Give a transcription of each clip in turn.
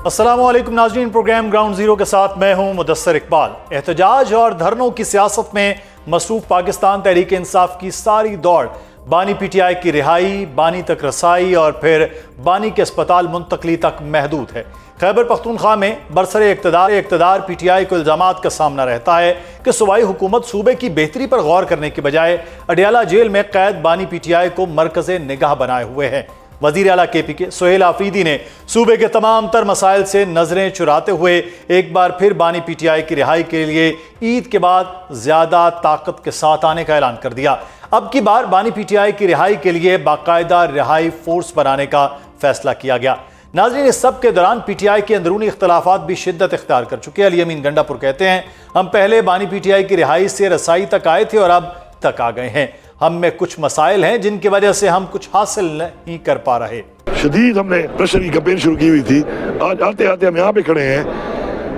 السلام علیکم ناظرین، پروگرام گراؤنڈ زیرو کے ساتھ میں ہوں مدثر اقبال۔ احتجاج اور دھرنوں کی سیاست میں مصروف پاکستان تحریک انصاف کی ساری دوڑ بانی پی ٹی آئی کی رہائی، بانی تک رسائی اور پھر بانی کے اسپتال منتقلی تک محدود ہے۔ خیبر پختونخوا میں برسر اقتدار پی ٹی آئی کو الزامات کا سامنا رہتا ہے کہ صوبائی حکومت صوبے کی بہتری پر غور کرنے کے بجائے اڈیالہ جیل میں قید بانی پی ٹی آئی کو مرکز نگاہ بنائے ہوئے ہے۔ وزیر اعلیٰ کے پی کے سہیل آفریدی نے صوبے کے تمام تر مسائل سے نظریں چراتے ہوئے ایک بار پھر بانی پی ٹی آئی کی رہائی کے لیے عید کے بعد زیادہ طاقت کے ساتھ آنے کا اعلان کر دیا۔ اب کی بار بانی پی ٹی آئی کی رہائی کے لیے باقاعدہ رہائی فورس بنانے کا فیصلہ کیا گیا۔ ناظرین، اس سب کے دوران پی ٹی آئی کے اندرونی اختلافات بھی شدت اختیار کر چکے ہیں۔ علی امین گنڈا پور کہتے ہیں، ہم پہلے بانی پی ٹی آئی کی رہائی سے رسائی تک آئے تھے اور اب تک آ گئے ہیں۔ ہم میں کچھ مسائل ہیں جن کی وجہ سے ہم کچھ حاصل نہیں کر پا رہے۔ شدید ہم نے پریشر کی کمپین شروع کی ہوئی تھی، آج آتے آتے ہم یہاں پہ کھڑے ہیں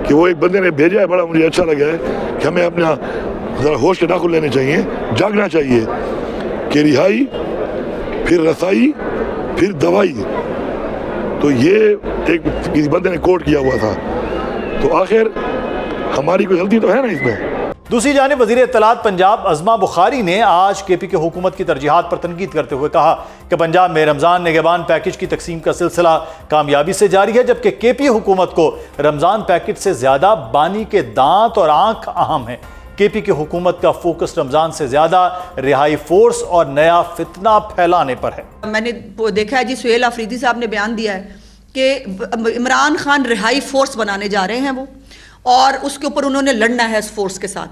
کہ وہ ایک بندے نے بھیجا ہے، بڑا مجھے اچھا لگا ہے کہ ہمیں اپنا ذرا ہوش کے ناخن لینے چاہیے، جاگنا چاہیے کہ رہائی پھر رسائی پھر دوائی، تو یہ ایک کسی بندے نے کوٹ کیا ہوا تھا، تو آخر ہماری کوئی غلطی تو ہے نا اس میں۔ دوسری جانب وزیر اطلاعات پنجاب عظمہ بخاری نے آج کے پی کے حکومت کی ترجیحات پر تنقید کرتے ہوئے کہا کہ پنجاب میں رمضان نگہبان پیکج کی تقسیم کا سلسلہ کامیابی سے جاری ہے، جبکہ کے پی حکومت کو رمضان پیکج سے زیادہ بانی کے دانت اور آنکھ اہم ہیں۔ کے پی کے حکومت کا فوکس رمضان سے زیادہ رہائی فورس اور نیا فتنہ پھیلانے پر ہے۔ میں نے دیکھا ہے جی، سہیل آفریدی صاحب نے بیان دیا ہے کہ عمران خان رہائی فورس بنانے جا رہے ہیں وہ، اور اس کے اوپر انہوں نے لڑنا ہے اس فورس کے ساتھ۔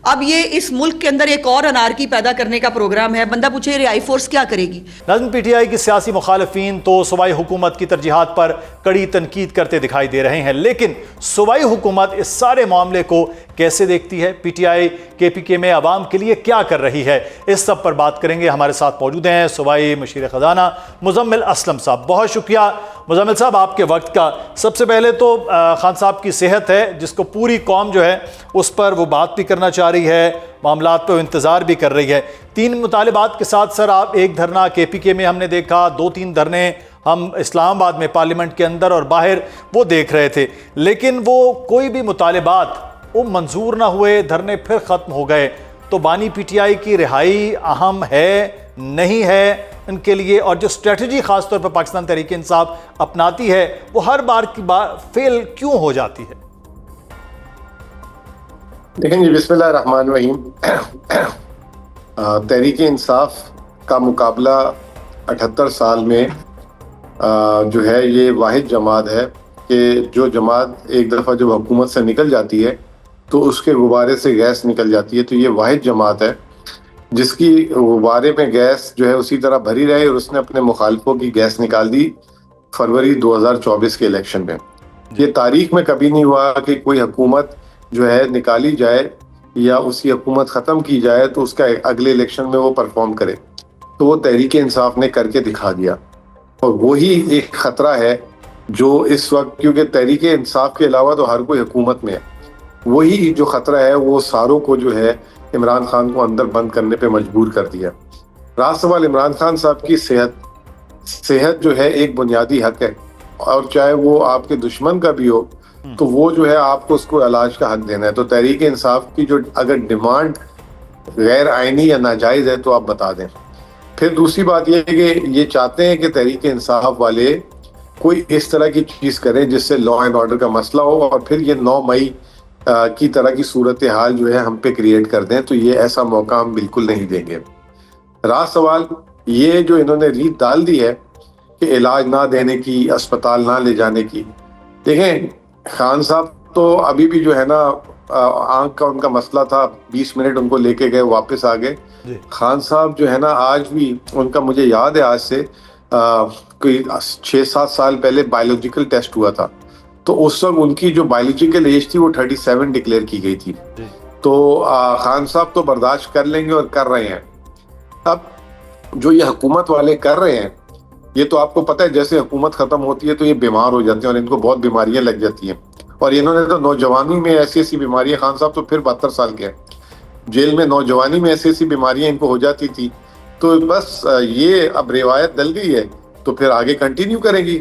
اب یہ اس ملک کے اندر ایک اور انارکی پیدا کرنے کا پروگرام ہے۔ بندہ پوچھے رہائی فورس کیا کرے گی؟ ناظرین، پی ٹی آئی کی سیاسی مخالفین تو صوبائی حکومت کی ترجیحات پر کڑی تنقید کرتے دکھائی دے رہے ہیں، لیکن صوبائی حکومت اس سارے معاملے کو کیسے دیکھتی ہے؟ پی ٹی آئی کے پی کے میں عوام کے لیے کیا کر رہی ہے؟ اس سب پر بات کریں گے۔ ہمارے ساتھ موجود ہیں صوبائی مشیر خزانہ مزمل اسلم صاحب۔ بہت شکریہ مزمل صاحب آپ کے وقت کا۔ سب سے پہلے تو خان صاحب کی صحت ہے جس کو پوری قوم جو ہے اس پر وہ بات بھی کرنا چاہ رہی ہے، معاملات پہ انتظار بھی کر رہی ہے۔ 3 مطالبات کے ساتھ سر آپ ایک دھرنا کے پی کے میں ہم نے دیکھا، 2-3 دھرنے ہم اسلام آباد میں پارلیمنٹ کے اندر اور باہر وہ دیکھ رہے تھے، لیکن وہ کوئی بھی مطالبات وہ منظور نہ ہوئے، دھرنے پھر ختم ہو گئے۔ تو بانی پی ٹی آئی کی رہائی اہم ہے نہیں ہے ان کے لیے، اور جو اسٹریٹجی خاص طور پر پاکستان تحریک انصاف اپناتی ہے وہ ہر بار کی بار فیل کیوں ہو جاتی ہے؟ دیکھیں جی، بسم اللہ الرحمن الرحیم۔ تحریک انصاف کا مقابلہ 78 سال میں جو ہے یہ واحد جماعت ہے کہ جو جماعت ایک دفعہ جب حکومت سے نکل جاتی ہے تو اس کے غبارے سے گیس نکل جاتی ہے، تو یہ واحد جماعت ہے جس کی غبارے میں گیس جو ہے اسی طرح بھری رہے، اور اس نے اپنے مخالفوں کی گیس نکال دی فروری 2024 کے الیکشن میں۔ یہ تاریخ میں کبھی نہیں ہوا کہ کوئی حکومت جو ہے نکالی جائے یا اس کی حکومت ختم کی جائے تو اس کا اگلے الیکشن میں وہ پرفارم کرے، تو وہ تحریک انصاف نے کر کے دکھا دیا، اور وہی ایک خطرہ ہے جو اس وقت، کیونکہ تحریک انصاف کے علاوہ تو ہر کوئی حکومت میں ہے، وہی جو خطرہ ہے وہ ساروں کو جو ہے عمران خان کو اندر بند کرنے پہ مجبور کر دیا۔ راست سوال عمران خان صاحب کی صحت جو ہے ایک بنیادی حق ہے، اور چاہے وہ آپ کے دشمن کا بھی ہو تو وہ جو ہے آپ کو اس کو علاج کا حق دینا ہے۔ تو تحریک انصاف کی جو اگر ڈیمانڈ غیر آئینی یا ناجائز ہے تو آپ بتا دیں۔ پھر دوسری بات یہ ہے کہ یہ چاہتے ہیں کہ تحریک انصاف والے کوئی اس طرح کی چیز کریں جس سے لا اینڈ آرڈر کا مسئلہ ہو، اور پھر یہ 9 مئی کی طرح کی صورتحال جو ہے ہم پہ کریٹ کر دیں، تو یہ ایسا موقع ہم بالکل نہیں دیں گے۔ راست سوال یہ جو انہوں نے ریت ڈال دی ہے کہ علاج نہ دینے کی، اسپتال نہ لے جانے کی، دیکھیں خان صاحب تو ابھی بھی جو ہے نا آنکھ کا ان کا مسئلہ تھا، 20 منٹ ان کو لے کے گئے، واپس آ گئے۔ خان صاحب جو ہے نا آج بھی ان کا، مجھے یاد ہے آج سے کوئی 6-7 سال پہلے بایولوجیکل ٹیسٹ ہوا تھا، تو اس وقت ان کی جو بایولوجیکل ایج تھی وہ 37 ڈکلیئر کی گئی تھی۔ تو خان صاحب تو برداشت کر لیں گے اور کر رہے ہیں۔ اب جو یہ حکومت والے کر رہے ہیں، یہ تو آپ کو پتہ ہے جیسے حکومت ختم ہوتی ہے تو یہ بیمار ہو جاتے ہیں اور ان کو بہت بیماریاں لگ جاتی ہیں، اور انہوں نے تو نوجوانی میں ایسی بیماریاں، خان صاحب تو پھر 72 سال کے ہیں، جیل میں نوجوانی میں ایسی بیماریاں ان کو ہو جاتی تھی، تو بس یہ اب روایت ڈل گئی ہے تو پھر آگے کنٹینیو کریں گی۔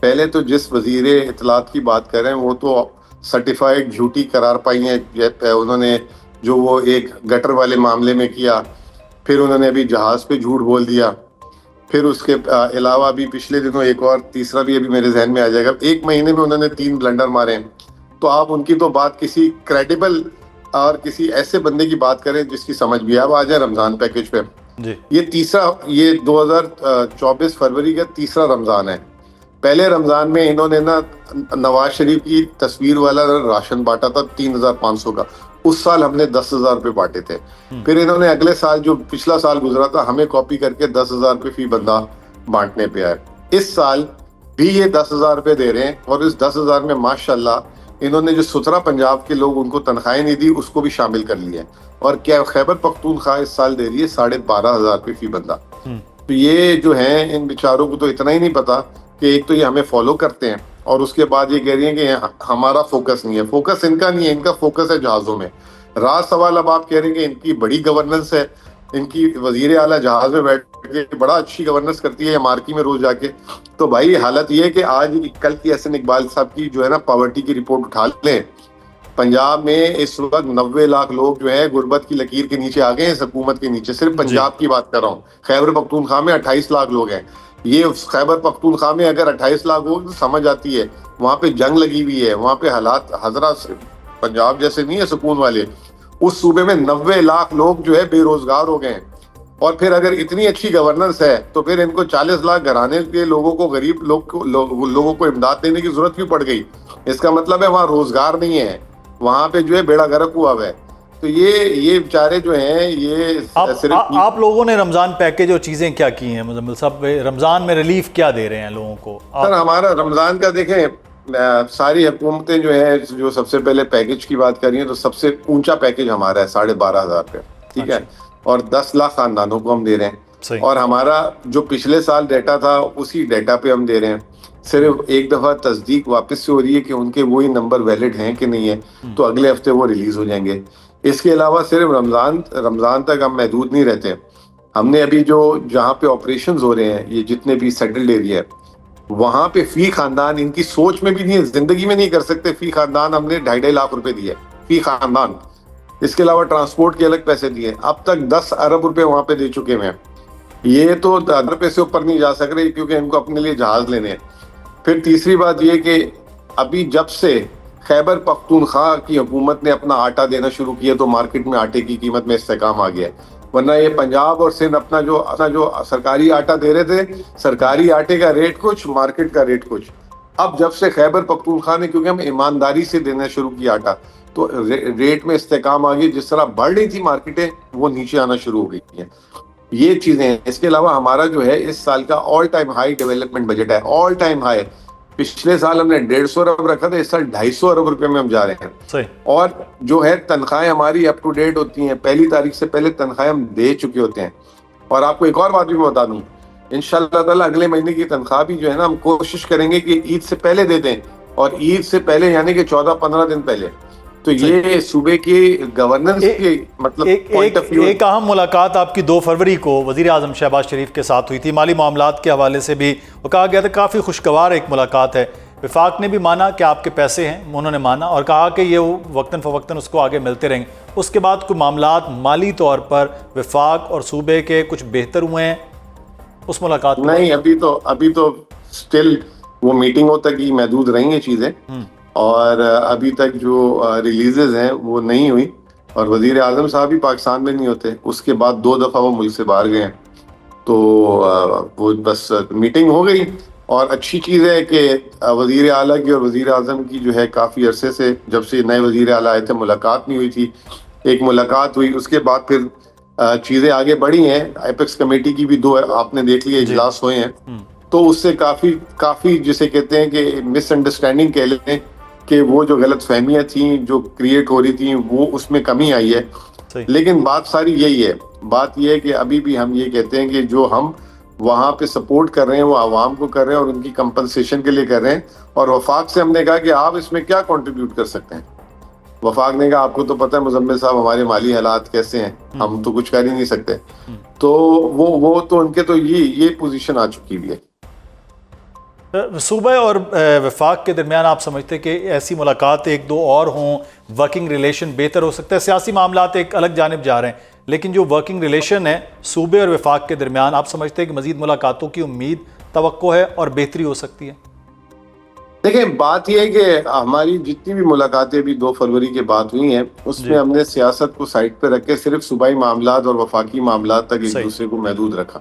پہلے تو جس وزیر اطلاعات کی بات کر رہے ہیں وہ تو سرٹیفائڈ جھوٹی قرار پائی ہیں انہوں نے، جو وہ ایک گٹر والے معاملے میں کیا، پھر انہوں نے ابھی جہاز پہ جھوٹ بول دیا، پھر اس کے علاوہ بھی پچھلے دنوں ایک اور تیسرا بھی ابھی میرے ذہن میں آ جائے گا، 1 مہینے میں انہوں نے 3 بلنڈر مارے ہیں. تو آپ ان کی تو بات کسی کریڈیبل اور کسی ایسے بندے کی بات کریں جس کی سمجھ بھی. اب آ جائے رمضان پیکج پہ. یہ 2024 فروری کا تیسرا رمضان ہے. پہلے رمضان میں انہوں نے نا نواز شریف کی تصویر والا راشن بانٹا تھا 3500 کا. اس سال ہم نے 10,000 روپے بانٹے تھے. پھر انہوں نے اگلے سال جو پچھلا سال گزرا تھا ہمیں کاپی کر کے 10,000 روپے فی بندہ بانٹنے پہ آئے. اس سال بھی یہ 10,000 روپے دے رہے ہیں اور اس 10,000 میں ماشاءاللہ انہوں نے جو سترہ پنجاب کے لوگ ان کو تنخواہیں نہیں دی اس کو بھی شامل کر لیا ہے. اور کیا خیبر پختونخوا اس سال دے رہی ہے 12,500 روپے فی بندہ. تو یہ جو ہیں ان بیچاروں کو تو اتنا ہی نہیں پتا کہ ایک تو یہ ہمیں فالو کرتے ہیں اور اس کے بعد یہ کہہ رہی ہیں کہ ہمارا فوکس نہیں ہے. فوکس ان کا نہیں ہے، ان کا فوکس ہے جہازوں میں. راز سوال اب آپ کہہ رہے ہیں کہ ان کی بڑی گورننس ہے، ان کی وزیر اعلیٰ جہاز میں بیٹھ کے بڑا اچھی گورننس کرتی ہے مارکی میں روز جا کے. تو بھائی حالت یہ ہے کہ آج کل کی احسن اقبال صاحب کی جو ہے نا پاورٹی کی رپورٹ اٹھا لیں. پنجاب میں اس وقت 90 لاکھ لوگ جو ہے غربت کی لکیر کے نیچے آ گئے ہیں، اس حکومت کے نیچے. صرف پنجاب کی بات کر رہا ہوں. خیبر پختونخوا میں 28 لاکھ لوگ ہیں. یہ خیبر پختونخوا میں اگر 28 لاکھ ہو تو سمجھ آتی ہے وہاں پہ جنگ لگی ہوئی ہے، وہاں پہ حالات حضرات پنجاب جیسے نہیں ہے سکون والے. اس صوبے میں 90 لاکھ لوگ جو ہے بے روزگار ہو گئے ہیں. اور پھر اگر اتنی اچھی گورننس ہے تو پھر ان کو 40 لاکھ گھرانے کے لوگوں کو، غریب لوگوں کو امداد دینے کی ضرورت کیوں پڑ گئی؟ اس کا مطلب ہے وہاں روزگار نہیں ہے، وہاں پہ جو ہے بیڑا غرق ہوا ہوا ہے. تو یہ بیچارے جو ہیں یہ آپ لوگوں نے رمضان پیکیج اور چیزیں کیا کی ہیں مزمل صاحب؟ رمضان میں ریلیف کیا دے رہے ہیں لوگوں کو؟ سر ہمارا رمضان کا دیکھیں، ساری حکومتیں جو ہیں جو سب سے پہلے پیکیج کی بات کر رہی ہیں تو سب سے اونچا پیکیج ہمارا ہے 12,500 روپے. ٹھیک ہے، اور 10 لاکھ خاندانوں کو ہم دے رہے ہیں. اور ہمارا جو پچھلے سال ڈیٹا تھا اسی ڈیٹا پہ ہم دے رہے ہیں. صرف ایک دفعہ تصدیق واپس سے ہو رہی ہے کہ ان کے وہی نمبر ویلڈ ہیں کہ نہیں ہے، تو اگلے ہفتے وہ ریلیز ہو جائیں گے. اس کے علاوہ صرف رمضان تک ہم محدود نہیں رہتے. ہم نے ابھی جہاں پہ آپریشنز ہو رہے ہیں یہ جتنے بھی سیٹلڈ ایریا ہے وہاں پہ فی خاندان، ان کی سوچ میں بھی نہیں ہے، زندگی میں نہیں کر سکتے، فی خاندان ہم نے 2.5 لاکھ روپے دیے فی خاندان. اس کے علاوہ ٹرانسپورٹ کے الگ پیسے دیے. اب تک 10 ارب روپے وہاں پہ دے چکے ہیں. یہ تو 10 روپے سے اوپر نہیں جا سک رہے کیونکہ ان کو اپنے لیے جہاز لینے ہیں. پھر تیسری بات یہ کہ ابھی جب سے خیبر پختونخوا کی حکومت نے اپنا آٹا دینا شروع کیا تو مارکیٹ میں آٹے کی قیمت میں استحکام آ گیا ہے. ورنہ یہ پنجاب اور سندھ اپنا جو سرکاری آٹا دے رہے تھے، سرکاری آٹے کا ریٹ کچھ، مارکیٹ کا ریٹ کچھ. اب جب سے خیبر پختونخوا نے، کیونکہ ہم ایمانداری سے دینا شروع کیا آٹا، تو ریٹ میں استحکام آ گئی. جس طرح بڑھ رہی تھی مارکیٹیں وہ نیچے آنا شروع ہو گئی ہیں. یہ چیزیں ہیں. اس کے علاوہ ہمارا جو ہے اس سال کا all time high development budget ہے، آل ٹائم ہائی. پچھلے سال ہم نے 150 ارب رکھا تھا، اس سال 250 ارب روپے میں ہم جا رہے ہیں. اور جو ہے تنخواہیں ہماری اپ ٹو ڈیٹ ہوتی ہیں، 1 تاریخ سے پہلے تنخواہیں ہم دے چکے ہوتے ہیں. اور آپ کو ایک اور بات بھی میں بتا دوں، انشاءاللہ تعالیٰ اگلے مہینے کی تنخواہ بھی جو ہے نا ہم کوشش کریں گے کہ عید سے پہلے دے دیں، اور عید سے پہلے یعنی کہ 14-15 دن پہلے. تو یہ صوبے کی گورننس کی مطلب ایک اہم ملاقات آپ کی 2 فروری کو وزیر اعظم شہباز شریف کے ساتھ ہوئی تھی. مالی معاملات کے حوالے سے بھی وہ کہا گیا تھا کافی خوشگوار ایک ملاقات ہے. وفاق نے بھی مانا کہ آپ کے پیسے ہیں، انہوں نے مانا اور کہا کہ یہ وقتاً فوقتاً اس کو آگے ملتے رہیں گے. اس کے بعد کوئی معاملات مالی طور پر وفاق اور صوبے کے کچھ بہتر ہوئے ہیں اس ملاقات میں؟ نہیں، ابھی تو سٹل وہ میٹنگوں تک ہی محدود رہیں گے چیزیں، اور ابھی تک جو ریلیزز ہیں وہ نہیں ہوئی. اور وزیر اعظم صاحب بھی پاکستان میں نہیں ہوتے. اس کے بعد 2 دفعہ وہ ملک سے باہر گئے ہیں، تو وہ بس میٹنگ ہو گئی. اور اچھی چیز ہے کہ وزیر اعلیٰ کی اور وزیر اعظم کی جو ہے کافی عرصے سے، جب سے نئے وزیر اعلیٰ آئے تھے، ملاقات نہیں ہوئی تھی. ایک ملاقات ہوئی، اس کے بعد پھر چیزیں آگے بڑھی ہیں. ایپیکس کمیٹی کی بھی 2 آپ نے دیکھ لیے اجلاس ہوئے ہیں. تو اس سے کافی جسے کہتے ہیں کہ مس انڈرسٹینڈنگ کہہ لیں کہ وہ جو غلط فہمیاں تھیں جو کریٹ ہو رہی تھیں وہ اس میں کمی آئی ہے. لیکن بات ساری یہی ہے، بات یہ ہے کہ ابھی بھی ہم یہ کہتے ہیں کہ جو ہم وہاں پہ سپورٹ کر رہے ہیں وہ عوام کو کر رہے ہیں اور ان کی کمپنسیشن کے لیے کر رہے ہیں. اور وفاق سے ہم نے کہا کہ آپ اس میں کیا کنٹریبیوٹ کر سکتے ہیں. وفاق نے کہا آپ کو تو پتہ ہے مزمل صاحب ہمارے مالی حالات کیسے ہیں، ہم تو کچھ کر ہی نہیں سکتے. تو وہ تو ان کے تو یہ پوزیشن آ چکی بھی ہے. صوبہ اور وفاق کے درمیان آپ سمجھتے کہ ایسی ملاقات ایک دو اور ہوں, ورکنگ ریلیشن بہتر ہو سکتا ہے؟ سیاسی معاملات ایک الگ جانب جا رہے ہیں, لیکن جو ورکنگ ریلیشن ہے صوبے اور وفاق کے درمیان, آپ سمجھتے ہیں کہ مزید ملاقاتوں کی امید, توقع ہے اور بہتری ہو سکتی ہے؟ دیکھیں بات یہ ہے کہ ہماری جتنی بھی ملاقاتیں بھی 2 فروری کے بعد ہوئی ہیں اس میں ہم نے سیاست کو سائڈ پہ رکھ کے صرف صوبائی معاملات اور وفاقی معاملات تک ایک دوسرے کو محدود رکھا,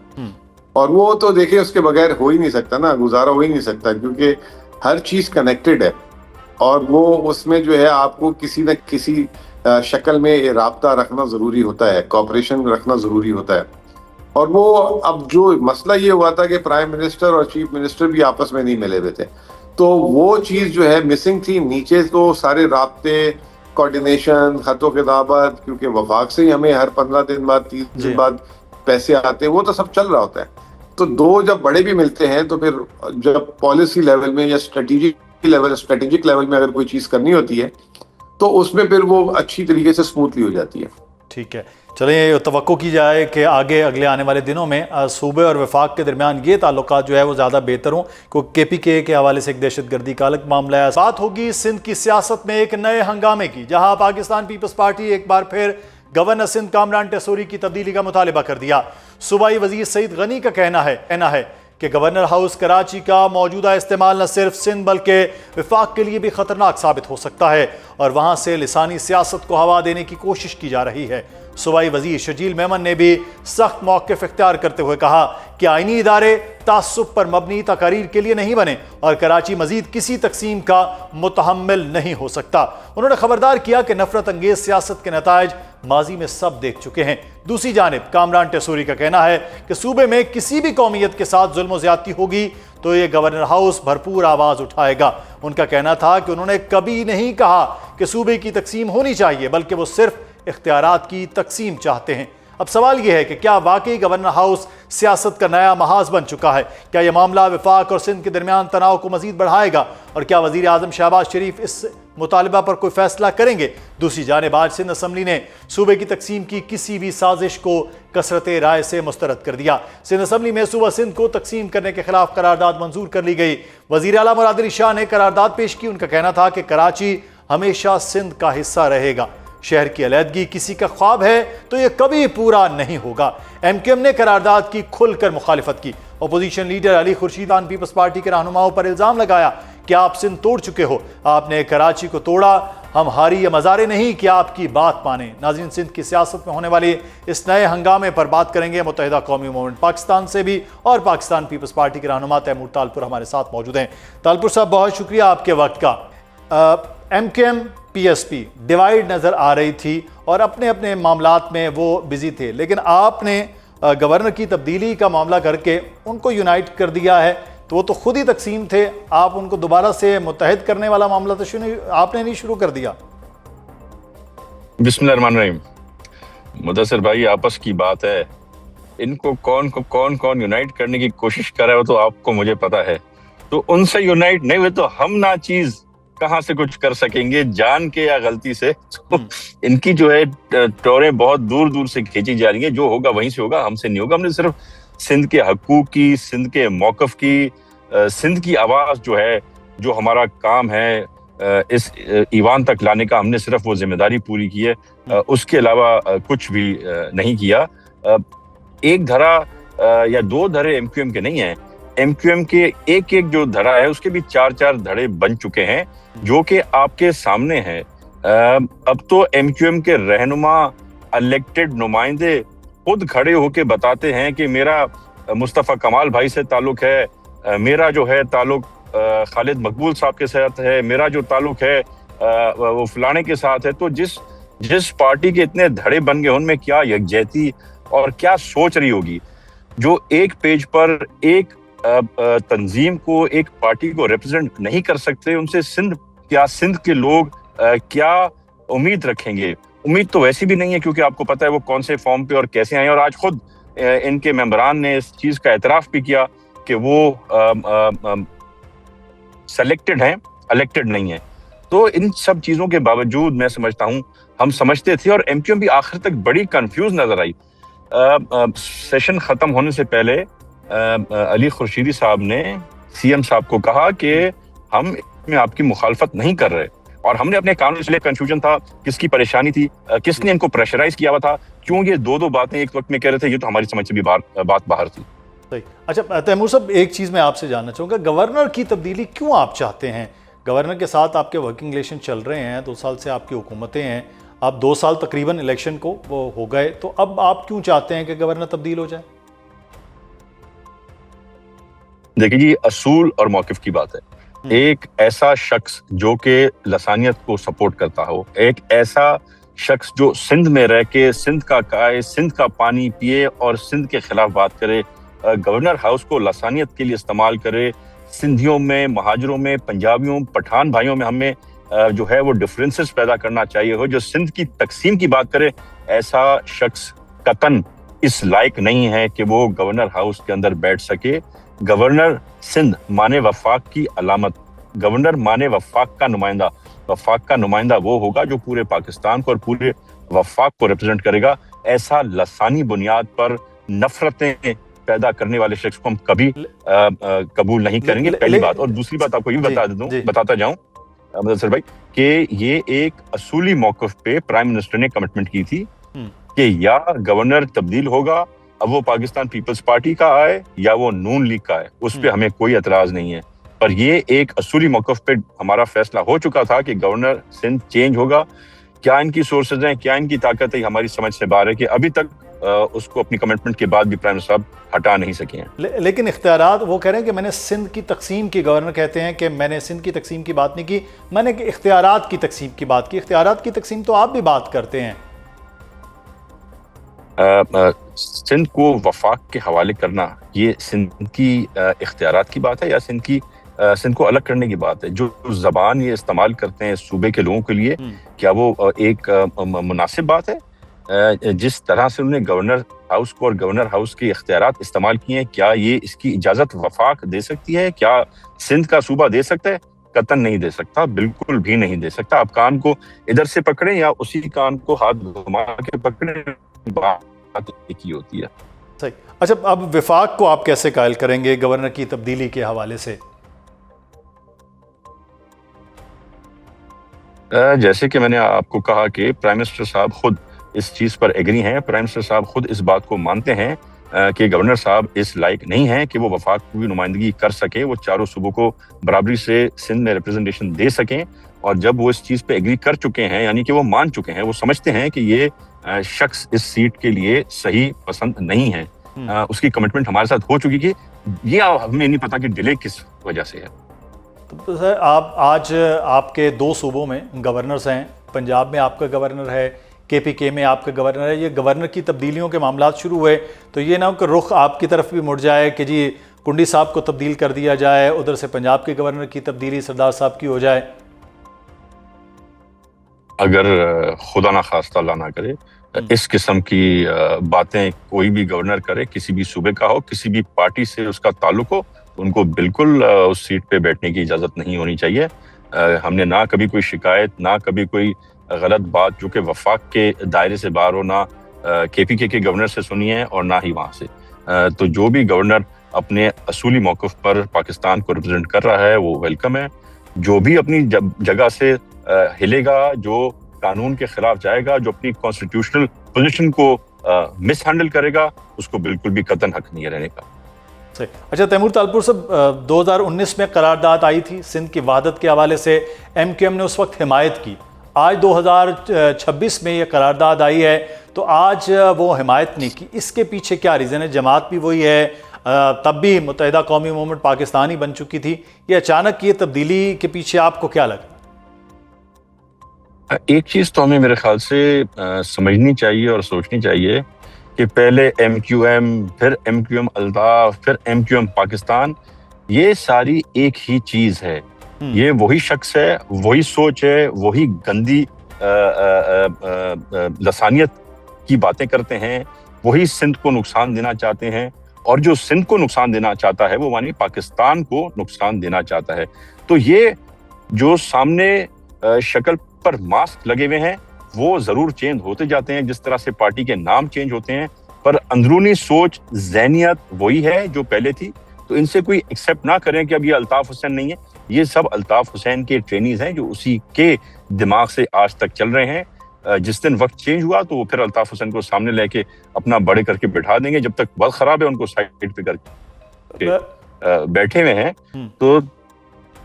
اور وہ تو دیکھیں اس کے بغیر ہو ہی نہیں سکتا نا, گزارا ہو ہی نہیں سکتا, کیونکہ ہر چیز کنیکٹڈ ہے اور وہ اس میں جو ہے آپ کو کسی نہ کسی شکل میں رابطہ رکھنا ضروری ہوتا ہے, کوآپریشن رکھنا ضروری ہوتا ہے. اور وہ اب جو مسئلہ یہ ہوا تھا کہ پرائم منسٹر اور چیف منسٹر بھی آپس میں نہیں ملے ہوئے تھے, تو وہ چیز جو ہے مسنگ تھی. نیچے تو سارے رابطے, کوارڈینیشن, خط و خطابت, کیونکہ وفاق سے ہی ہمیں ہر 15 دن بعد 30 دن بعد پیسے آتے ہیں, وہ تو سب چل رہا ہوتا ہے. تو 2 جب بڑے بھی ملتے ہیں تو پھر جب پالیسی لیول میں یا اسٹریٹجک لیول میں اگر کوئی چیز کرنی ہوتی ہے تو اس میں پھر وہ اچھی طریقے سے اسموتھلی ہو جاتی ہے. ٹھیک ہے, چلیں یہ توقع کی جائے کہ آگے اگلے آنے والے دنوں میں صوبے اور وفاق کے درمیان یہ تعلقات جو ہے وہ زیادہ بہتر ہوں, کیونکہ KPK کے حوالے سے ایک دہشت گردی کا الگ معاملہ ہے. بات ہوگی سندھ کی سیاست میں ایک نئے ہنگامے کی, جہاں پاکستان پیپلز پارٹی ایک بار پھر گورنر سندھ کامران ٹیسوری کی تبدیلی کا مطالبہ کر دیا. صوبائی وزیر سعید غنی کا کہنا ہے کہ گورنر ہاؤس کراچی کا موجودہ استعمال نہ صرف سندھ بلکہ وفاق کے لیے بھی خطرناک ثابت ہو سکتا ہے, اور وہاں سے لسانی سیاست کو ہوا دینے کی کوشش کی جا رہی ہے. صوبائی وزیر شجیل میمن نے بھی سخت موقف اختیار کرتے ہوئے کہا کہ آئینی ادارے تعصب پر مبنی تقاریر کے لیے نہیں بنے اور کراچی مزید کسی تقسیم کا متحمل نہیں ہو سکتا. انہوں نے خبردار کیا کہ نفرت انگیز سیاست کے نتائج ماضی میں سب دیکھ چکے ہیں. دوسری جانب کامران ٹیسوری کا کہنا ہے کہ صوبے میں کسی بھی قومیت کے ساتھ ظلم و زیادتی ہوگی تو یہ گورنر ہاؤس بھرپور آواز اٹھائے گا. ان کا کہنا تھا کہ انہوں نے کبھی نہیں کہا کہ صوبے کی تقسیم ہونی چاہیے, بلکہ وہ صرف اختیارات کی تقسیم چاہتے ہیں. اب سوال یہ ہے کہ کیا واقعی گورنر ہاؤس سیاست کا نیا محاذ بن چکا ہے؟ کیا یہ معاملہ وفاق اور سندھ کے درمیان تناؤ کو مزید بڑھائے گا؟ اور کیا وزیر اعظم شہباز شریف اس مطالبہ پر کوئی فیصلہ کریں گے؟ دوسری جانب آج سندھ اسمبلی نے صوبے کی تقسیم کی کسی بھی سازش کو کثرت رائے سے مسترد کر دیا. سندھ اسمبلی میں صوبہ سندھ کو تقسیم کرنے کے خلاف قرارداد منظور کر لی گئی. وزیر اعلیٰ مراد علی شاہ نے قرارداد پیش کی. ان کا کہنا تھا کہ کراچی ہمیشہ سندھ کا حصہ رہے گا. شہر کی علیحدگی کسی کا خواب ہے تو یہ کبھی پورا نہیں ہوگا. MKM نے قرارداد کی کھل کر مخالفت کی. اپوزیشن لیڈر علی خورشید خان پیپلز پارٹی کے رہنماؤں پر الزام لگایا کہ آپ سندھ توڑ چکے ہو, آپ نے کراچی کو توڑا, ہم ہاری یا مزارے نہیں کہ آپ کی بات مانیں. ناظرین, سندھ کی سیاست میں ہونے والے اس نئے ہنگامے پر بات کریں گے متحدہ قومی موومنٹ پاکستان سے بھی, اور پاکستان پیپلز پارٹی کے رہنما تیمور طالپور ہمارے ساتھ موجود ہیں. طالپور صاحب, بہت شکریہ آپ کے وقت کا. MKM PSP ڈیوائیڈ نظر آ رہی تھی اور اپنے اپنے معاملات میں وہ بزی تھے, لیکن آپ نے گورنر کی تبدیلی کا معاملہ کر کے ان کو یونائٹ کر دیا ہے. تو وہ تو خود ہی تقسیم تھے, آپ ان کو دوبارہ سے متحد کرنے والا معاملہ تو آپ نے نہیں شروع کر دیا. بسم اللہ الرحمن الرحیم. مدثر بھائی, آپس کی بات ہے, ان کو کون یونائٹ کرنے کی کوشش کر رہا ہے وہ تو آپ کو مجھے پتا ہے. تو ان سے یونائٹ نہیں ہوئے تو ہم نہ چیز کہاں سے کچھ کر سکیں گے, جان کے یا غلطی سے. ان کی جو ہے ٹوریں بہت دور دور سے کھینچی جا رہی ہیں. جو ہوگا وہیں سے ہوگا, ہم سے نہیں ہوگا. ہم نے صرف سندھ کے حقوق کی, سندھ کے موقف کی, سندھ کی آواز جو ہے, جو ہمارا کام ہے اس ایوان تک لانے کا, ہم نے صرف وہ ذمہ داری پوری کی ہے. اس کے علاوہ کچھ بھی نہیں کیا. ایک دھرا یا 2 دھرے MQM کے نہیں ہیں. MQM کے ایک جو دھڑا ہے اس کے بھی 4 دھڑے بن چکے ہیں جو کہ آپ کے سامنے ہیں. اب تو MQM کے رہنما, الیکٹڈ نمائندے خود کھڑے ہو کے بتاتے ہیں کہ میرا مصطفیٰ کمال بھائی سے تعلق ہے, میرا جو ہے تعلق خالد مقبول صاحب کے ساتھ ہے, میرا جو تعلق ہے وہ فلانے کے ساتھ ہے. تو جس پارٹی کے اتنے دھڑے بن گئے ان میں کیا یکجہتی اور کیا سوچ رہی ہوگی, جو ایک پیج پر ایک تنظیم کو, ایک پارٹی کو ریپرزینٹ نہیں کر سکتے. ان سے سندھ کے لوگ کیا امید رکھیں گے؟ امید تو ویسی بھی نہیں ہے, کیونکہ آپ کو پتہ ہے وہ کون سے فارم پہ اور کیسے آئے. اور آج خود ان کے ممبران نے اس چیز کا اعتراف بھی کیا کہ وہ سلیکٹڈ ہیں, الیکٹڈ نہیں ہیں. تو ان سب چیزوں کے باوجود میں سمجھتا ہوں ہم سمجھتے تھے, اور MQM بھی آخر تک بڑی کنفیوز نظر آئی. سیشن ختم ہونے سے پہلے علی خورشیدی صاحب نے سی ایم صاحب کو کہا کہ ہم اس میں آپ کی مخالفت نہیں کر رہے, اور ہم نے اپنے قانون سے کنفیوژن تھا, کس کی پریشانی تھی, کس نے ان کو پریشرائز کیا ہوا تھا, کیوں یہ دو باتیں ایک وقت میں کہہ رہے تھے, یہ تو ہماری سمجھ سے بھی بات باہر تھی. اچھا تیمور صاحب, ایک چیز میں آپ سے جاننا چاہوں گا, گورنر کی تبدیلی کیوں آپ چاہتے ہیں؟ گورنر کے ساتھ آپ کے ورکنگ ریلیشن چل رہے ہیں, 2 سال سے آپ کی حکومتیں ہیں, آپ 2 سال تقریباً الیکشن کو وہ ہو گئے, تو اب آپ کیوں چاہتے ہیں کہ گورنر تبدیل ہو جائے؟ دیکھیے جی, اصول اور موقف کی بات ہے. ایک ایسا شخص جو کہ لسانیت کو سپورٹ کرتا ہو, ایک ایسا شخص جو سندھ میں رہ کے سندھ کا کھائے, سندھ کا پانی پیے اور سندھ کے خلاف بات کرے, گورنر ہاؤس کو لسانیت کے لیے استعمال کرے, سندھیوں میں, مہاجروں میں, پنجابیوں, پٹھان بھائیوں میں ہمیں جو ہے وہ ڈفرینسز پیدا کرنا چاہیے ہو, جو سندھ کی تقسیم کی بات کرے, ایسا شخص قطعاً اس لائق نہیں ہے کہ وہ گورنر ہاؤس کے اندر بیٹھ سکے. گورنر سندھ مانے وفاق کی علامت, گورنر مانے وفاق کا نمائندہ, وفاق کا نمائندہ وہ ہوگا جو پورے پاکستان کو اور پورے وفاق کو ریپرزینٹ کرے گا. ایسا لسانی بنیاد پر نفرتیں پیدا کرنے والے شخص کو ہم کبھی قبول نہیں کریں گے, پہلی بات. اور دوسری بات آپ کو یہ بتاتا جاؤں مدثر بھائی, کہ یہ ایک اصولی موقف پہ پرائم منسٹر نے کمٹمنٹ کی تھی کہ یا گورنر تبدیل ہوگا, اب وہ پاکستان پیپلز پارٹی کا آئے یا وہ نون لیگ کا آئے, اس پہ ہمیں کوئی اعتراض نہیں ہے. پر یہ ایک اصولی موقف پہ ہمارا فیصلہ ہو چکا تھا کہ گورنر سندھ چینج ہوگا. کیا ان کی سورسز ہیں, کیا ان کی طاقت ہے, ہماری سمجھ سے باہر ہے, کہ ابھی تک اس کو اپنی کمٹمنٹ کے بعد بھی پرائم منسٹر صاحب ہٹا نہیں سکے ہیں. لیکن اختیارات, وہ کہہ رہے ہیں کہ میں نے سندھ کی تقسیم کی, گورنر کہتے ہیں کہ میں نے سندھ کی تقسیم کی بات نہیں کی, میں نے اختیارات کی تقسیم کی بات کی. اختیارات کی تقسیم تو آپ بھی بات کرتے ہیں. سندھ کو وفاق کے حوالے کرنا یہ سندھ کی اختیارات کی بات ہے یا سندھ کو الگ کرنے کی بات ہے؟ جو زبان یہ استعمال کرتے ہیں صوبے کے لوگوں کے لیے, کیا وہ ایک مناسب بات ہے؟ جس طرح سے انہوں نے گورنر ہاؤس کو اور گورنر ہاؤس کے اختیارات استعمال کیے ہیں, کیا یہ اس کی اجازت وفاق دے سکتی ہے؟ کیا سندھ کا صوبہ دے سکتا ہے؟ قطعاً نہیں دے سکتا, بالکل بھی نہیں دے سکتا. آپ کان کو ادھر سے پکڑیں یا اسی کان کو ہاتھ گھما کے پکڑیں, بات ایک ہی ہوتی ہے. صحیح. اچھا, اب وفاق کو آپ کیسے قائل کریں گے گورنر کی تبدیلی کے حوالے سے؟ جیسے کہ میں نے آپ کو کہا کہ پرائم منسٹر صاحب خود اس چیز پر ایگری ہیں, پرائم منسٹر صاحب خود اس بات کو مانتے ہیں کہ گورنر صاحب اس لائق نہیں ہیں کہ وہ وفاق کی نمائندگی کر سکیں, وہ چاروں صوبوں کو برابری سے سندھ میں ریپرزنٹیشن دے سکیں. اور جب وہ اس چیز پہ ایگری کر چکے ہیں, یعنی کہ وہ مان چکے ہیں, وہ سمجھتے ہیں کہ یہ شخص اس سیٹ کے لیے صحیح پسند نہیں ہے, اس کی کمٹمنٹ ہمارے ساتھ ہو چکی کہ یہ ہمیں نہیں پتا کہ ڈیلے کس وجہ سے ہے. سر, آپ آج آپ کے 2 صوبوں میں گورنرز ہیں, پنجاب میں آپ کا گورنر ہے, KPK میں آپ کا گورنر ہے. یہ گورنر کی تبدیلیوں کے معاملات شروع ہوئے تو یہ نہ ہو کہ رخ آپ کی طرف بھی مڑ جائے کہ جی کنڈی صاحب کو تبدیل کر دیا جائے, ادھر سے پنجاب کے گورنر کی تبدیلی سردار صاحب کی ہو جائے. اگر خدا نہ خواستہ اللہ نہ کرے اس قسم کی باتیں کوئی بھی گورنر کرے, کسی بھی صوبے کا ہو, کسی بھی پارٹی سے اس کا تعلق ہو, ان کو بالکل اس سیٹ پہ بیٹھنے کی اجازت نہیں ہونی چاہیے. ہم نے نہ کبھی کوئی شکایت, نہ کبھی کوئی غلط بات جو کہ وفاق کے دائرے سے باہر ہو, نہ KPK کے گورنر سے سنی ہے اور نہ ہی وہاں سے. تو جو بھی گورنر اپنے اصولی موقف پر پاکستان کو ریپرزینٹ کر رہا ہے وہ ویلکم ہے. جو بھی اپنی جگہ سے ہلے گا, جو قانون کے خلاف جائے گا, جو اپنی کانسٹیٹیوشنل پوزیشن کو مس ہینڈل کرے گا, اس کو بالکل بھی قطعاً حق نہیں ہے رہنے کا. اچھا تیمور طالپور صاحب, 2019 میں قرارداد آئی تھی سندھ کی وحدت کے حوالے سے, MQM نے اس وقت حمایت کی. آج 2026 میں یہ قرارداد آئی ہے تو آج وہ حمایت نہیں کی, اس کے پیچھے کیا ریزن ہے؟ جماعت بھی وہی ہے, تب بھی متحدہ قومی موومنٹ پاکستان ہی بن چکی تھی, یہ اچانک یہ تبدیلی کے پیچھے آپ کو کیا لگا؟ ایک چیز تو ہمیں میرے خیال سے سمجھنی چاہیے اور سوچنی چاہیے کہ پہلے MQM, پھر MQM الطاف, پھر MQM پاکستان, یہ ساری ایک ہی چیز ہے. یہ وہی شخص ہے, وہی سوچ ہے, وہی گندی لسانیت کی باتیں کرتے ہیں, وہی سندھ کو نقصان دینا چاہتے ہیں, اور جو سندھ کو نقصان دینا چاہتا ہے وہ مانی پاکستان کو نقصان دینا چاہتا ہے. تو یہ جو سامنے شکل پر ماسک لگے ہوئے ہیں وہ ضرور چینج ہوتے جاتے ہیں, جس طرح سے پارٹی کے نام چینج ہوتے ہیں, پر اندرونی سوچ, ذہنیت وہی ہے جو پہلے تھی. تو ان سے کوئی ایکسیپٹ نہ کریں کہ اب یہ الطاف حسین نہیں ہے. یہ سب الطاف حسین کے ٹرینیز ہیں جو اسی کے دماغ سے آج تک چل رہے ہیں. جس دن وقت چینج ہوا تو وہ پھر الطاف حسین کو سامنے لے کے اپنا بڑے کر کے بٹھا دیں گے. جب تک وقت خراب ہے ان کو سائڈ پہ کر کے بیٹھے ہوئے ہیں. تو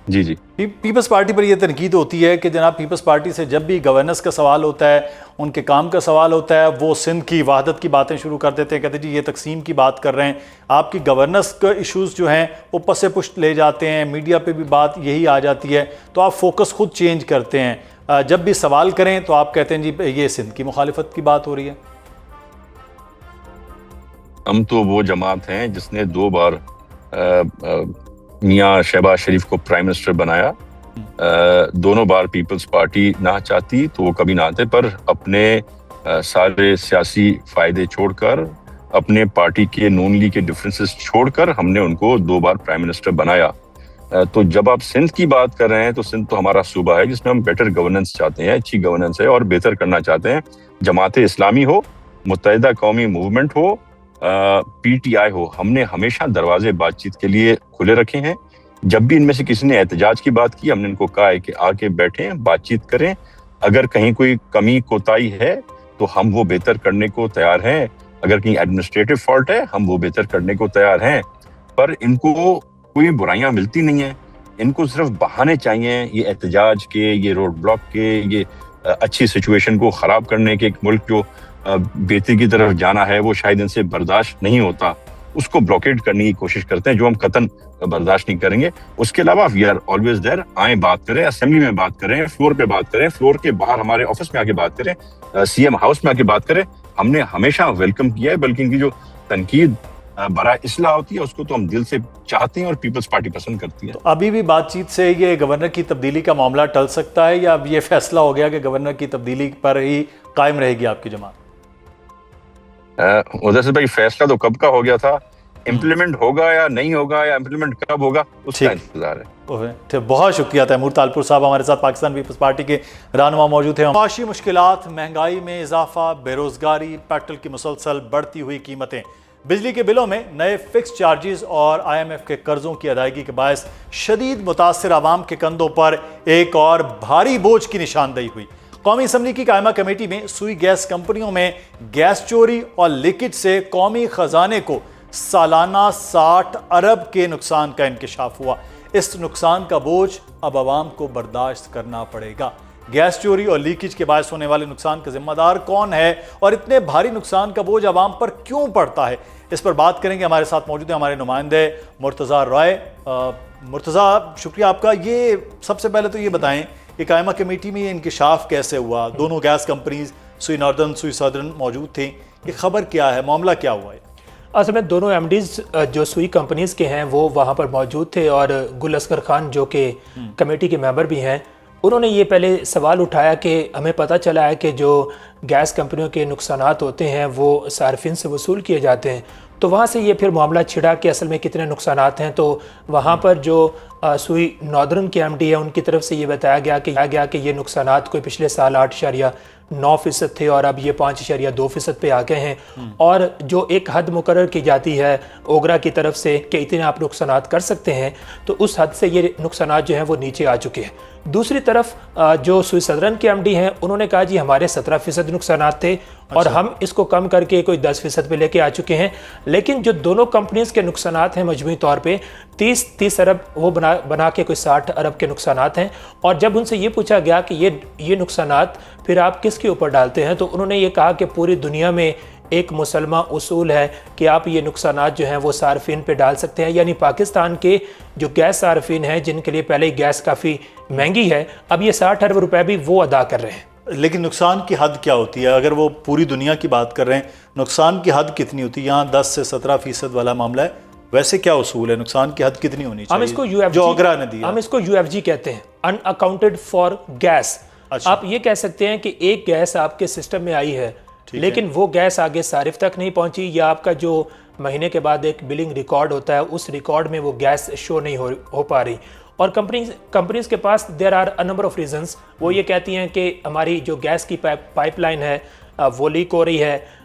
جی پیپلز پارٹی پر یہ تنقید ہوتی ہے کہ جناب پیپلز پارٹی سے جب بھی گورننس کا سوال ہوتا ہے, ان کے کام کا سوال ہوتا ہے, وہ سندھ کی وحدت کی باتیں شروع کر دیتے ہیں, کہتے ہیں جی یہ تقسیم کی بات کر رہے ہیں. آپ کی گورننس کا ایشوز جو ہیں وہ پس پشت لے جاتے ہیں, میڈیا پہ بھی بات یہی آ جاتی ہے, تو آپ فوکس خود چینج کرتے ہیں. جب بھی سوال کریں تو آپ کہتے ہیں جی یہ سندھ کی مخالفت کی بات ہو رہی ہے. ہم تو وہ جماعت ہیں جس نے 2 بار میاں شہباز شریف کو پرائم منسٹر بنایا. دونوں بار پیپلز پارٹی نہ چاہتی تو وہ کبھی نہ آتے, پر اپنے سارے سیاسی فائدے چھوڑ کر, اپنے پارٹی کے نون لیگ کے ڈفرینسز چھوڑ کر ہم نے ان کو 2 بار پرائم منسٹر بنایا. تو جب آپ سندھ کی بات کر رہے ہیں تو سندھ تو ہمارا صوبہ ہے جس میں ہم بیٹر گورننس چاہتے ہیں, اچھی گورننس ہے اور بہتر کرنا چاہتے ہیں. جماعت اسلامی ہو, متحدہ قومی movement who, P T I ہو, ہم نے ہمیشہ دروازے بات چیت کے لیے کھلے رکھے ہیں. جب بھی ان میں سے کسی نے احتجاج کی بات کی ہم نے ان کو کہا ہے کہ آ کے بیٹھیں, بات چیت کریں. اگر کہیں کوئی کمی کوتاہی ہے تو ہم وہ بہتر کرنے کو تیار ہیں. اگر کہیں ایڈمنسٹریٹو فالٹ ہے ہم وہ بہتر کرنے کو تیار ہیں. پر ان کو کوئی برائیاں ملتی نہیں ہیں, ان کو صرف بہانے چاہیے. یہ احتجاج کے, یہ روڈ بلاک کے, یہ اچھی سچویشن کو خراب کرنے کے, ایک ملک جو بہتری کی طرف جانا ہے وہ شاید ان سے برداشت نہیں ہوتا, اس کو بلاکیڈ کرنے کی کوشش کرتے ہیں, جو ہم قطعاً برداشت نہیں کریں گے. اس کے علاوہ وی آر آلویز دیر, آئیں بات کریں, اسمبلی میں بات کریں, فلور پہ بات کریں, فلور کے باہر ہمارے آفس میں آ کے بات کریں, سی ایم ہاؤس میں آ کے بات کریں. ہم نے ہمیشہ ویلکم کیا ہے, بلکہ ان کی جو تنقید برائے اصلاح ہوتی ہے اس کو تو ہم دل سے چاہتے ہیں اور پیپلز پارٹی پسند کرتی ہے. تو ابھی بھی بات چیت سے یہ گورنر کی تبدیلی کا معاملہ ٹل سکتا ہے, یا اب یہ فیصلہ ہو گیا کہ گورنر کی تبدیلی پر ہی قائم رہے گی آپ کی جماعت؟ ادھر سے بھائی فیصلہ تو کب کا ہو گیا تھا, امپلیمنٹ ہوگا یا نہیں ہوگا, یا امپلیمنٹ کب ہوگا, اس کا انتظار ہے. بہت شکریہ تیمور تالپور صاحب, ہمارے ساتھ پاکستان پیپلز پارٹی کے رہنما موجود ہیں. معاشی مشکلات, مہنگائی میں اضافہ, بے روزگاری, پیٹرول کی مسلسل بڑھتی ہوئی قیمتیں, بجلی کے بلوں میں نئے فکس چارجز اور IMF کے قرضوں کی ادائیگی کے باعث شدید متاثر عوام کے کندھوں پر ایک اور بھاری بوجھ کی نشاندہی ہوئی. قومی اسمبلی کی قائمہ کمیٹی میں سوئی گیس کمپنیوں میں گیس چوری اور لیکیج سے قومی خزانے کو سالانہ 60 ارب کے نقصان کا انکشاف ہوا. اس نقصان کا بوجھ اب عوام کو برداشت کرنا پڑے گا. گیس چوری اور لیکیج کے باعث ہونے والے نقصان کا ذمہ دار کون ہے اور اتنے بھاری نقصان کا بوجھ عوام پر کیوں پڑتا ہے, اس پر بات کریں گے. ہمارے ساتھ موجود ہیں ہمارے نمائندے مرتضیٰ رائے. مرتضیٰ شکریہ آپ کا. یہ سب سے پہلے تو یہ بتائیں کہ قائمہ کمیٹی میں یہ انکشاف کیسے ہوا؟ دونوں گیس کمپنیز سوئی ناردرن, سوئی سدرن موجود تھیں, یہ خبر کیا ہے, معاملہ کیا ہوا ہے؟ اصل میں دونوں ایم ڈیز جو سوئی کمپنیز کے ہیں وہ وہاں پر موجود تھے, اور گل اصغر خان جو کہ کمیٹی کے ممبر بھی ہیں, انہوں نے یہ پہلے سوال اٹھایا کہ ہمیں پتہ چلا ہے کہ جو گیس کمپنیوں کے نقصانات ہوتے ہیں وہ صارفین سے وصول کیے جاتے ہیں. تو وہاں سے یہ پھر معاملہ چھڑا کہ اصل میں کتنے نقصانات ہیں. تو وہاں پر جو سوئی ناردرن کے ایم ڈی ہے ان کی طرف سے یہ بتایا گیا کہ یہ نقصانات کوئی پچھلے سال 8.9% تھے اور اب یہ 5.2% پہ آ گئے ہیں, اور جو ایک حد مقرر کی جاتی ہے اوگرا کی طرف سے کہ اتنے آپ نقصانات کر سکتے ہیں, تو اس حد سے یہ نقصانات جو ہیں وہ نیچے آ چکے ہیں. دوسری طرف جو سوئی سدرن کے ایم ڈی ہیں انہوں نے کہا جی ہمارے 17% نقصانات تھے اور ہم اس کو کم کر کے کوئی 10% پہ لے کے آ چکے ہیں. لیکن جو دونوں کمپنیز کے نقصانات ہیں مجموعی طور پہ 30 ارب وہ بنا کے کوئی 60 ارب کے نقصانات ہیں. اور جب ان سے یہ پوچھا گیا کہ یہ نقصانات پھر آپ کس کے اوپر ڈالتے ہیں, تو انہوں نے یہ کہا کہ پوری دنیا میں ایک مسلمہ اصول ہے کہ آپ یہ نقصانات جو ہیں وہ صارفین پہ ڈال سکتے ہیں. یعنی پاکستان کے جو گیس صارفین ہیں جن کے لیے پہلے ہی گیس کافی مہنگی ہے, اب یہ 60 ارب روپے بھی وہ ادا کر رہے ہیں. لیکن نقصان کی حد کیا ہوتی ہے؟ اگر وہ پوری دنیا کی بات کر رہے ہیں, نقصان کی حد کتنی ہوتی ہے؟ یہاں 10 سے 17% والا معاملہ ہے, ویسے کیا اصول ہے؟ نقصان کی حد کتنی ہونی چاہیے؟ ہم اس کو جو اوگرا نے دیا, ہم اس کو UFG کہتے ہیں, ان اکاؤنٹڈ فار گیس. آپ یہ کہہ سکتے ہیں کہ ایک گیس آپ کے سسٹم میں آئی ہے لیکن وہ گیس آگے صارف تک نہیں پہنچی, یا آپ کا جو مہینے کے بعد ایک بلنگ ریکارڈ ہوتا ہے اس ریکارڈ میں وہ گیس شو نہیں ہو پا رہی. اور کمپنیز کے پاس there are a number of reasons. وہ یہ کہتی ہیں کہ ہماری جو گیس کی پائپ لائن ہے وہ لیک ہو رہی ہے,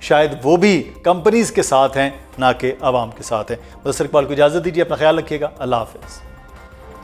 شاید وہ بھی کمپنیز کے ساتھ ہیں نہ کہ عوام کے ساتھ ہیں۔ مدثر اقبال کو اجازت دیجیے، اپنا خیال رکھیے گا، اللہ حافظ۔